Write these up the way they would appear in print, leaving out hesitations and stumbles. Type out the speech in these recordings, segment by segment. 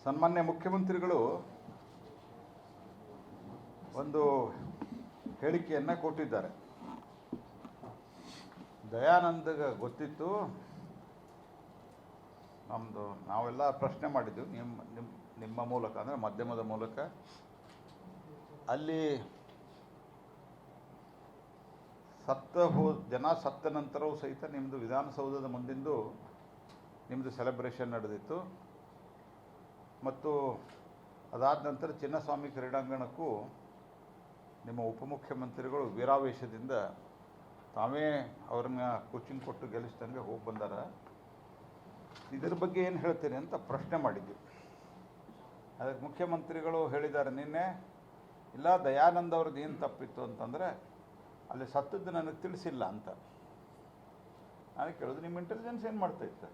ಸನ್ಮಾನ್ಯ ಮುಖ್ಯಮಂತ್ರಿಗಳು ಒಂದು ಹೇಳಿಕೆಯನ್ನು ಕೊಟ್ಟಿದ್ದಾರೆ. ದಯಾನಂದಗೆ ಗೊತ್ತಿತ್ತು, ನಾವೆಲ್ಲ ಪ್ರಶ್ನೆ ಮಾಡಿದ್ದು ನಿಮ್ಮ ಮೂಲಕ, ಅಂದರೆ ಮಾಧ್ಯಮದ ಮೂಲಕ. ಅಲ್ಲಿ ಜನ ಸತ್ತ ನಂತರವೂ ಸಹಿತ ನಿಮ್ಮದು ವಿಧಾನಸೌಧದ ಮುಂದಿಂದು ನಿಮ್ಮದು ಸೆಲೆಬ್ರೇಷನ್ ನಡೆದಿತ್ತು. ಮತ್ತು ಅದಾದ ನಂತರ ಚಿನ್ನಸ್ವಾಮಿ ಕ್ರೀಡಾಂಗಣಕ್ಕೂ ನಿಮ್ಮ ಉಪಮುಖ್ಯಮಂತ್ರಿಗಳು ವೀರಾವೇಶದಿಂದ ತಾವೇ ಅವ್ರನ್ನ ಕೋಚಿಂಗ್ ಕೊಟ್ಟು ಗೆಲ್ಲಿಸ್ದಂಗೆ ಹೋಗಿ ಬಂದಾರ. ಇದರ ಬಗ್ಗೆ ಏನು ಹೇಳ್ತೀರಿ ಅಂತ ಪ್ರಶ್ನೆ ಮಾಡಿದ್ವಿ. ಅದಕ್ಕೆ ಮುಖ್ಯಮಂತ್ರಿಗಳು ಹೇಳಿದ್ದಾರೆ ನಿನ್ನೆ, ಇಲ್ಲ ದಯಾನಂದ್ ಅವ್ರದ್ದು ಏನು ತಪ್ಪಿತ್ತು ಅಂತಂದರೆ ಅಲ್ಲಿ ಸತ್ತದ್ದು ನನಗೆ ತಿಳಿಸಿಲ್ಲ ಅಂತ. ನಾನು ಕೇಳೋದು, ನಿಮ್ಮ ಇಂಟೆಲಿಜೆನ್ಸ್ ಏನು ಮಾಡ್ತಾಯಿತ್ತು?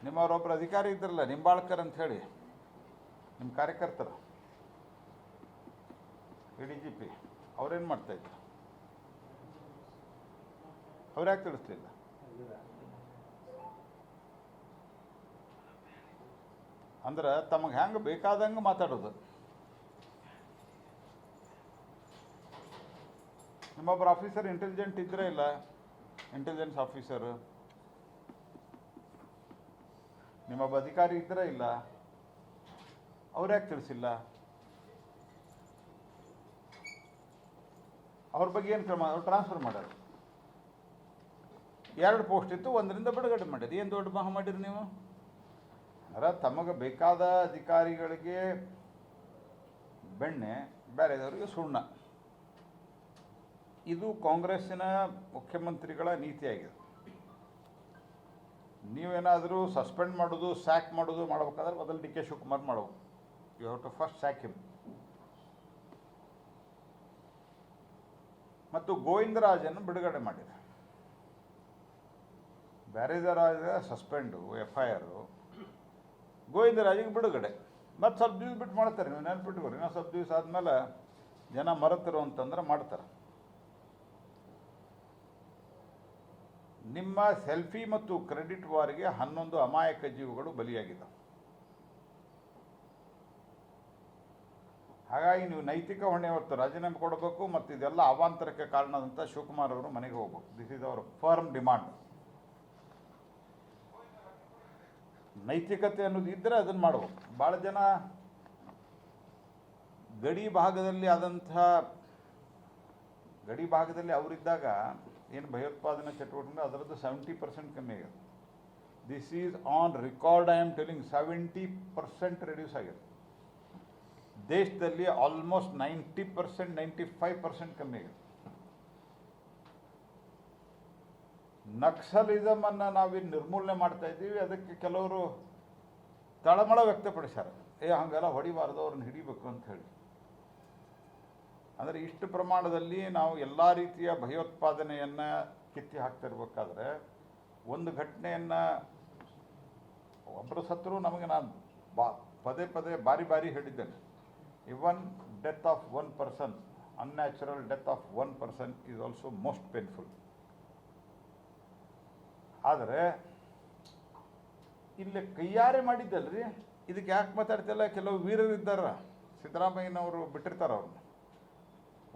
ನಿಮ್ಮವರೊಬ್ಬರು ಅಧಿಕಾರಿ ಇದ್ರಲ್ಲ, ನಿಂಬಾಳ್ಕರ್ ಅಂತ ಹೇಳಿ, ನಿಮ್ಮ ಕಾರ್ಯಕರ್ತರು ADGP, ಅವ್ರೇನು ಮಾಡ್ತಾಯಿದ್ರು? ಅವ್ರ್ಯಾಕೆ ತಿಳಿಸ್ಲಿಲ್ಲ? ಅಂದ್ರೆ ತಮಗೆ ಹೆಂಗೆ ಬೇಕಾದಂಗೆ ಮಾತಾಡೋದು. ನಿಮ್ಮೊಬ್ಬರು ಆಫೀಸರ್ ಇಂಟೆಲಿಜೆಂಟ್ ಇದ್ದರೆ ಇಲ್ಲ, ಇಂಟೆಲಿಜೆನ್ಸ್ ಆಫೀಸರು, ನಿಮ್ಮೊಬ್ಬ ಅಧಿಕಾರಿ ಇದ್ದರೆ ಇಲ್ಲ, ಅವ್ರ್ಯಾಕೆ ತಿಳಿಸಿಲ್ಲ? ಅವ್ರ ಬಗ್ಗೆ ಏನು ಕ್ರಮ? ಅವ್ರು ಟ್ರಾನ್ಸ್ಫರ್ ಮಾಡ್ಯಾರ. 2 ಪೋಸ್ಟ್ ಇತ್ತು, 1ರಿಂದ ಬಿಡುಗಡೆ ಮಾಡಿರಿ. ಏನು ದೊಡ್ಡ ಮಹಾ ಮಾಡಿರಿ ನೀವು? ಅಂದ್ರೆ ತಮಗೆ ಬೇಕಾದ ಅಧಿಕಾರಿಗಳಿಗೆ ಬೆಣ್ಣೆ, ಬೇರೆದವರಿಗೆ ಸುಣ್ಣ. ಇದು ಕಾಂಗ್ರೆಸ್ಸಿನ ಮುಖ್ಯಮಂತ್ರಿಗಳ ನೀತಿಯಾಗಿದೆ. ನೀವೇನಾದರೂ ಸಸ್ಪೆಂಡ್ ಮಾಡೋದು, ಸ್ಯಾಕ್ ಮಾಡೋದು ಮಾಡಬೇಕಾದ್ರೆ ಮೊದಲು DK ಶಿವಕುಮಾರ್ ಮಾಡಬೇಕು. You have to first sack him. ಮತ್ತು ಗೋವಿಂದರಾಜನ್ನು ಬಿಡುಗಡೆ ಮಾಡಿದೆ. ಬ್ಯಾರೇಜರಾಜ ಸಸ್ಪೆಂಡು, FIR, ಗೋವಿಂದರಾಜಿಗೆ ಬಿಡುಗಡೆ. ಮತ್ತು ಸ್ವಲ್ಪ ದಿವಸ ಬಿಟ್ಟು ಮಾಡ್ತಾರೆ. ನೀವು ನೆನ್ಪಿಟ್ಕೊರಿ, ಇನ್ನೂ ಸ್ವಲ್ಪ ದಿವಸ ಆದಮೇಲೆ ಜನ ಮರೆತರು ಅಂತಂದ್ರೆ ಮಾಡ್ತಾರೆ. ನಿಮ್ಮ ಸೆಲ್ಫಿ ಮತ್ತು ಕ್ರೆಡಿಟ್ ವಾರಿಗೆ 11 ಅಮಾಯಕ ಜೀವಗಳು ಬಲಿಯಾಗಿದ್ದಾವೆ. ಹಾಗಾಗಿ ನೀವು ನೈತಿಕ ಹೊಣೆ ಹೊತ್ತು ರಾಜೀನಾಮೆ ಕೊಡಬೇಕು. ಮತ್ತು ಇದೆಲ್ಲ ಅವಾಂತರಕ್ಕೆ ಕಾರಣದಂತ ಶಿವಕುಮಾರ್ ಅವರು ಮನೆಗೆ ಹೋಗ್ಬೇಕು. This is our firm demand. ನೈತಿಕತೆ ಅನ್ನೋದು ಇದ್ದರೆ ಅದನ್ನು ಮಾಡ್ಬೇಕು. ಭಾಳ ಜನ ಗಡಿ ಭಾಗದಲ್ಲಿ ಅವರಿದ್ದಾಗ ಏನು ಭಯೋತ್ಪಾದನಾ ಚಟುವಟಿಕೆ ಅದರದ್ದು 70% ಕಮ್ಮಿ ಆಗಿದೆ. This is on record. I am telling 70% reduce ಆಗಿದೆ. ದೇಶದಲ್ಲಿ ಆಲ್ಮೋಸ್ಟ್ 90%, 95% ಕಮ್ಮಿ ಆಗಿದೆ. ನಕ್ಸಲಿಸಮನ್ನು ನಾವಿನ್ನು ನಿರ್ಮೂಲನೆ ಮಾಡ್ತಾ ಇದ್ದೀವಿ. ಅದಕ್ಕೆ ಕೆಲವರು ತಳಮಳ ವ್ಯಕ್ತಪಡಿಸ್ಯಾರ, ಹಂಗೆಲ್ಲ ಹೊಡಿಬಾರ್ದು, ಅವ್ರನ್ನ ಹಿಡಿಬೇಕು ಅಂತ ಹೇಳಿ. ಅಂದರೆ ಇಷ್ಟು ಪ್ರಮಾಣದಲ್ಲಿ ನಾವು ಎಲ್ಲ ರೀತಿಯ ಭಯೋತ್ಪಾದನೆಯನ್ನು ಕಿತ್ತಿ ಹಾಕ್ತಿರ್ಬೇಕಾದ್ರೆ ಒಂದು ಘಟನೆಯನ್ನು ಒಬ್ಬರು ಸತ್ರು ನಮಗೆ ನಾನು ಪದೇ ಬಾರಿ ಹೇಳಿದ್ದೇನೆ. ಇವನ್ death of 1 person, unnatural death of 1 person is also most painful. ಆದರೆ ಇಲ್ಲಿ ಕೈಯಾರೆ ಮಾಡಿದ್ದಲ್ರಿ, ಇದಕ್ಕೆ ಯಾಕೆ ಮಾತಾಡ್ತಿಲ್ಲ? ಕೆಲವು ವೀರರಿದ್ದಾರ. ಸಿದ್ದರಾಮಯ್ಯನವರು ಬಿಟ್ಟಿರ್ತಾರೆ. ಅವ್ರನ್ನ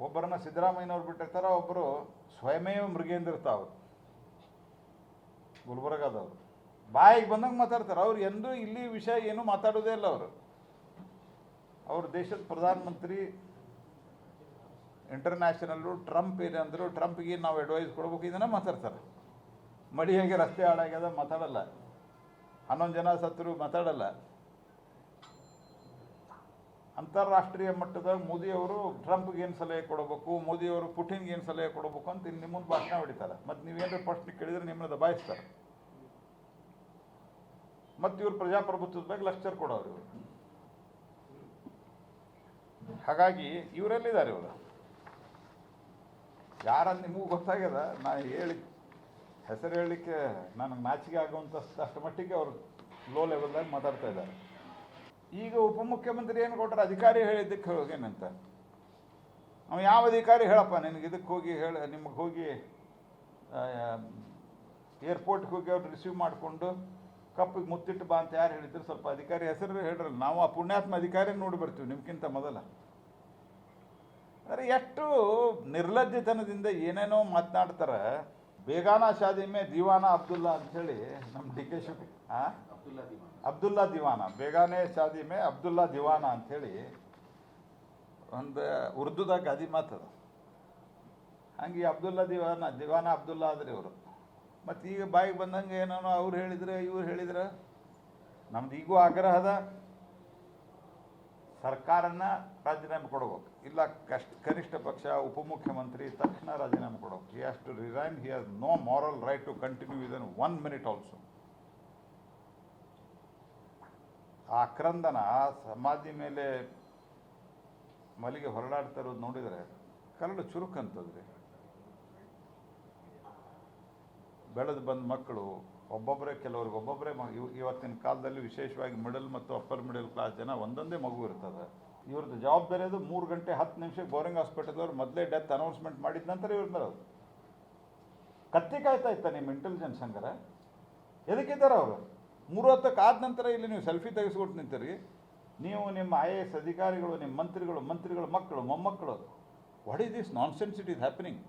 ಒಬ್ಬರನ್ನ ಸಿದ್ದರಾಮಯ್ಯನವ್ರು ಬಿಟ್ಟಿರ್ತಾರೆ, ಒಬ್ಬರು ಸ್ವಯಮೇವ ಮೃಗೇಂದ್ರ ಇರ್ತಾವ್ರು, ಗುಲ್ಬರ್ಗಾದವರು. ಬಾಯಿಗೆ ಬಂದಂಗೆ ಮಾತಾಡ್ತಾರೆ. ಅವ್ರು ಎಂದೂ ಇಲ್ಲಿ ವಿಷಯ ಏನೂ ಮಾತಾಡೋದೇ ಇಲ್ಲ. ಅವರು ದೇಶದ ಪ್ರಧಾನಮಂತ್ರಿ, ಇಂಟರ್ನ್ಯಾಷನಲ್ಲು. ಟ್ರಂಪ್ ಏನಂದರು, ಟ್ರಂಪ್ಗೆ ನಾವು ಅಡ್ವೈಸ್ ಕೊಡ್ಬೇಕು, ಇದನ್ನು ಮಾತಾಡ್ತಾರೆ. ಮಡಿ ಹೇಗೆ ರಸ್ತೆ ಹಾಳಾಗ್ಯದ ಮಾತಾಡಲ್ಲ, 11 ಜನ ಸತ್ತರು ಮಾತಾಡಲ್ಲ. ಅಂತಾರಾಷ್ಟ್ರೀಯ ಮಟ್ಟದಾಗ ಮೋದಿಯವರು ಟ್ರಂಪ್ಗೆ ಏನು ಸಲಹೆ ಕೊಡಬೇಕು, ಮೋದಿಯವರು ಪುಟಿನ್ಗೆ ಏನು ಸಲಹೆ ಕೊಡಬೇಕು ಅಂತ ಇನ್ನು ನಿಮ್ಮ ಮುಂದೆ ಭಾಷಣ ಹೊಡಿತಾರೆ. ಮತ್ತು ನೀವೇನಾದ್ರು ಪ್ರಶ್ನೆ ಕೇಳಿದರೆ ನಿಮ್ಮನ್ನ ದಬಾಯಿಸ್ತಾರೆ. ಮತ್ತು ಇವರು ಪ್ರಜಾಪ್ರಭುತ್ವದ ಬಗ್ಗೆ ಲೆಕ್ಚರ್ ಕೊಡೋರು ಇವರು. ಹಾಗಾಗಿ ಇವರೆಲ್ಲಿದ್ದಾರೆ ಇವರು? ಯಾರಂದು ನಿಮಗೂ ಗೊತ್ತಾಗ್ಯದ. ನಾನು ಹೆಸರು ಹೇಳಲಿಕ್ಕೆ ನನಗೆ ನಾಚಿಕೆ ಆಗುವಂಥ ಅಷ್ಟು ಮಟ್ಟಿಗೆ ಅವರು ಲೋ ಲೆವೆಲ್ದಾಗ ಮಾತಾಡ್ತಾ ಇದ್ದಾರೆ. ಈಗ ಉಪಮುಖ್ಯಮಂತ್ರಿ ಏನು ಕೊಟ್ಟರೆ, ಅಧಿಕಾರಿ ಹೇಳಿದ್ದಕ್ಕೆ ಹೋಗೇನಂತ. ಅವ ಯಾವ ಅಧಿಕಾರಿ ಹೇಳಪ್ಪ ನಿನಗೆ ಇದಕ್ಕೆ ಹೋಗಿ ನಿಮಗೆ ಹೋಗಿ ಏರ್ಪೋರ್ಟ್ಗೆ ಹೋಗಿ ಅವ್ರು ರಿಸೀವ್ ಮಾಡಿಕೊಂಡು ಕಪ್ಪಿಗೆ ಮುತ್ತಿಟ್ಟು ಬಾ ಅಂತ ಯಾರು ಹೇಳಿದ್ರು? ಸ್ವಲ್ಪ ಅಧಿಕಾರಿ ಹೆಸರು ಹೇಳ್ರಲ್ಲ, ನಾವು ಆ ಪುಣ್ಯಾತ್ಮ ಅಧಿಕಾರಿ ನೋಡಿ ಬರ್ತೀವಿ ನಿಮ್ಗಿಂತ ಮೊದಲ. ಅಂದರೆ ಎಷ್ಟು ನಿರ್ಲಜ್ಜತನದಿಂದ ಏನೇನೋ ಮಾತನಾಡ್ತಾರೆ. ಬೇಗಾನ ಶಾದಿ ಮೇ ದಿವಾನ ಅಬ್ದುಲ್ಲಾ ಅಂಥೇಳಿ ನಮ್ಮ ಡಿ ಕೆ ಶಿವ ಅಬ್ದುಲ್ಲಾ ದಿವಾನ, ಬೇಗಾನೆ ಶಾದಿ ಮೇ ಅಬ್ದುಲ್ಲಾ ದಿವಾನ ಅಂಥೇಳಿ ಒಂದು ಉರ್ದುದಾಗ ಗಾದಿ ಮಾತದ. ಹಂಗೆ ಅಬ್ದುಲ್ಲಾ ದಿವಾನ ಅಬ್ದುಲ್ಲಾ ಆದ್ರಿ ಇವರು. ಮತ್ತು ಈಗ ಬಾಯಿಗೆ ಬಂದಂಗೆ ಏನೋ ಅವ್ರು ಹೇಳಿದ್ರೆ ಇವ್ರು ಹೇಳಿದ್ರೆ. ನಮ್ದು ಈಗೂ ಆಗ್ರಹ ಅದ, ಸರ್ಕಾರನ ರಾಜೀನಾಮೆ ಕೊಡ್ಬೇಕು, ಇಲ್ಲ ಕನಿಷ್ಠ ಪಕ್ಷ ಉಪಮುಖ್ಯಮಂತ್ರಿ ತಕ್ಷಣ ರಾಜೀನಾಮೆ ಕೊಡ್ಬೇಕು. He has to resign, he has no moral right to continue within 1 minute also. ಆ ಆಕ್ರಂದನ ಸಮಾಧಿ ಮೇಲೆ ಮಲಿಗೆ ಹೊರಡಾಡ್ತಾ ಇರೋದು ನೋಡಿದರೆ ಕರಳು ಚುರುಕಂತದ್ರಿ. ಬೆಳೆದು ಬಂದ ಮಕ್ಕಳು ಒಬ್ಬೊಬ್ಬರೇ, ಕೆಲವ್ರಿಗೆ ಒಬ್ಬೊಬ್ಬರೇ ಇವತ್ತಿನ ಕಾಲದಲ್ಲಿ ವಿಶೇಷವಾಗಿ ಮಿಡಲ್ ಮತ್ತು ಅಪ್ಪರ್ ಮಿಡಲ್ ಕ್ಲಾಸ್ ಜನ ಒಂದೊಂದೇ ಮಗು ಇರ್ತದೆ. ಇವ್ರದ್ದು ಜವಾಬ್ದಾರಿ ಅದು 3 ಗಂಟೆ 10 ನಿಮಿಷಕ್ಕೆ ಬೋರಿಂಗ್ ಹಾಸ್ಪಿಟಲ್ದವ್ರು ಮೊದಲೇ ಡೆತ್ ಅನೌನ್ಸ್ಮೆಂಟ್ ಮಾಡಿದ ನಂತರ ಇವ್ರು ಬರೋದು. ಕತ್ತಿ ಕಾಯ್ತಾ ಇತ್ತ ನಿಮ್ಮ ಇಂಟೆಲಿಜೆನ್ಸ್ ಹಂಗಾರ? ಎದಕ್ಕಿದ್ದಾರೆ ಅವರು? 3 ಹೊತ್ತಕ್ಕೆ ಆದ ನಂತರ ಇಲ್ಲಿ ನೀವು ಸೆಲ್ಫಿ ತೆಗೆಸ್ಕೊಟ್ಟು ನಿಂತೀರಿ. ನೀವು ನಿಮ್ಮ IAS ಅಧಿಕಾರಿಗಳು, ನಿಮ್ಮ ಮಂತ್ರಿಗಳು ಮಕ್ಕಳು ಮೊಮ್ಮಕ್ಕಳು, what is this nonsense it is happening?